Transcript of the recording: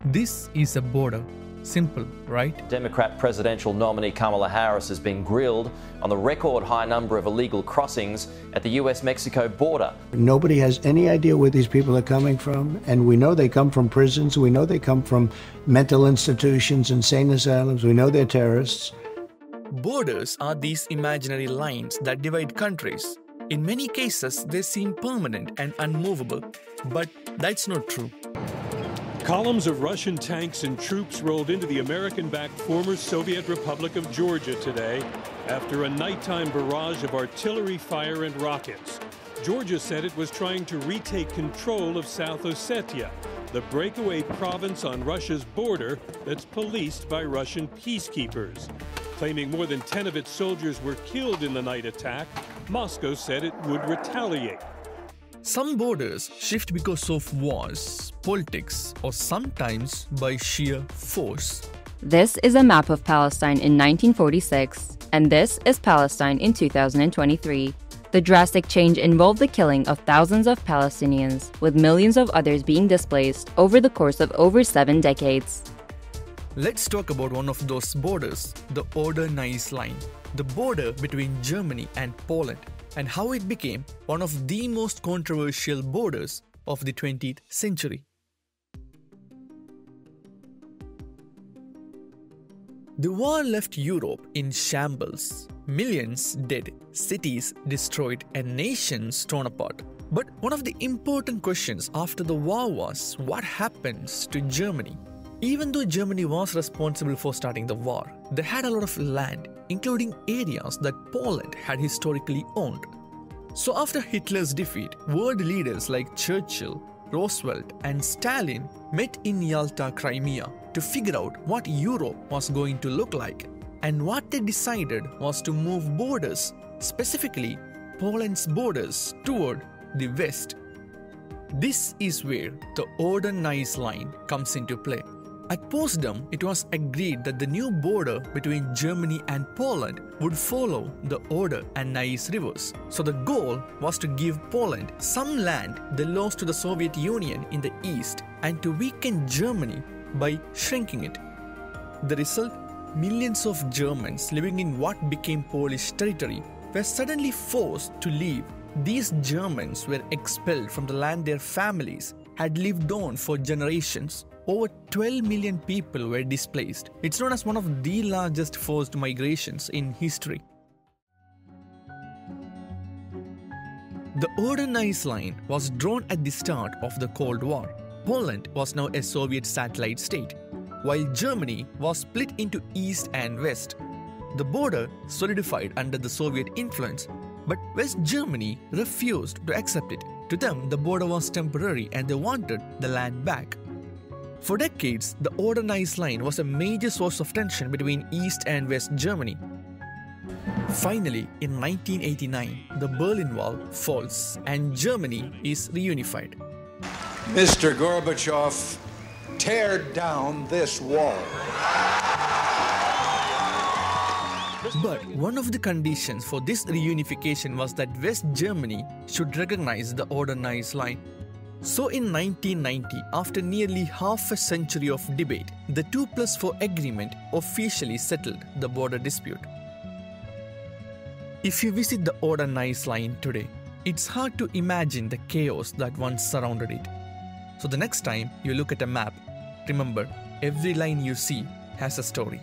This is a border. Simple, right? Democrat presidential nominee Kamala Harris has been grilled on the record high number of illegal crossings at the US-Mexico border. Nobody has any idea where these people are coming from, and we know they come from prisons, we know they come from mental institutions, insane asylums, we know they're terrorists. Borders are these imaginary lines that divide countries. In many cases, they seem permanent and unmovable, but that's not true. Columns of Russian tanks and troops rolled into the American-backed former Soviet Republic of Georgia today after a nighttime barrage of artillery fire and rockets. Georgia said it was trying to retake control of South Ossetia, the breakaway province on Russia's border that's policed by Russian peacekeepers. Claiming more than 10 of its soldiers were killed in the night attack, Moscow said it would retaliate. Some borders shift because of wars, politics, or sometimes by sheer force. This is a map of Palestine in 1946, and this is Palestine in 2023. The drastic change involved the killing of thousands of Palestinians, with millions of others being displaced over the course of over 7 decades. Let's talk about one of those borders, the Oder-Neisse Line, the border between Germany and Poland, and how it became one of the most controversial borders of the 20th century. The war left Europe in shambles. Millions dead, cities destroyed, and nations torn apart. But one of the important questions after the war was, what happens to Germany? Even though Germany was responsible for starting the war, they had a lot of land, including areas that Poland had historically owned. So after Hitler's defeat, world leaders like Churchill, Roosevelt, and Stalin met in Yalta, Crimea to figure out what Europe was going to look like. And what they decided was to move borders, specifically Poland's borders, toward the west. This is where the Oder-Neisse Line comes into play. At Potsdam, it was agreed that the new border between Germany and Poland would follow the Oder and Neisse rivers. So the goal was to give Poland some land they lost to the Soviet Union in the east and to weaken Germany by shrinking it. The result? Millions of Germans living in what became Polish territory were suddenly forced to leave. These Germans were expelled from the land their families had lived on for generations. Over 12 million people were displaced. It's known as one of the largest forced migrations in history. The Oder-Neisse Line was drawn at the start of the Cold War. Poland was now a Soviet satellite state, while Germany was split into East and West. The border solidified under the Soviet influence, but West Germany refused to accept it. To them, the border was temporary and they wanted the land back. For decades, the Oder-Neisse Line was a major source of tension between East and West Germany. Finally, in 1989, the Berlin Wall falls and Germany is reunified. Mr. Gorbachev, tear down this wall. But one of the conditions for this reunification was that West Germany should recognize the Oder-Neisse Line. So in 1990, after nearly half a century of debate, the 2+4 agreement officially settled the border dispute. If you visit the Oder-Neisse Line today, it's hard to imagine the chaos that once surrounded it. So the next time you look at a map, remember, every line you see has a story.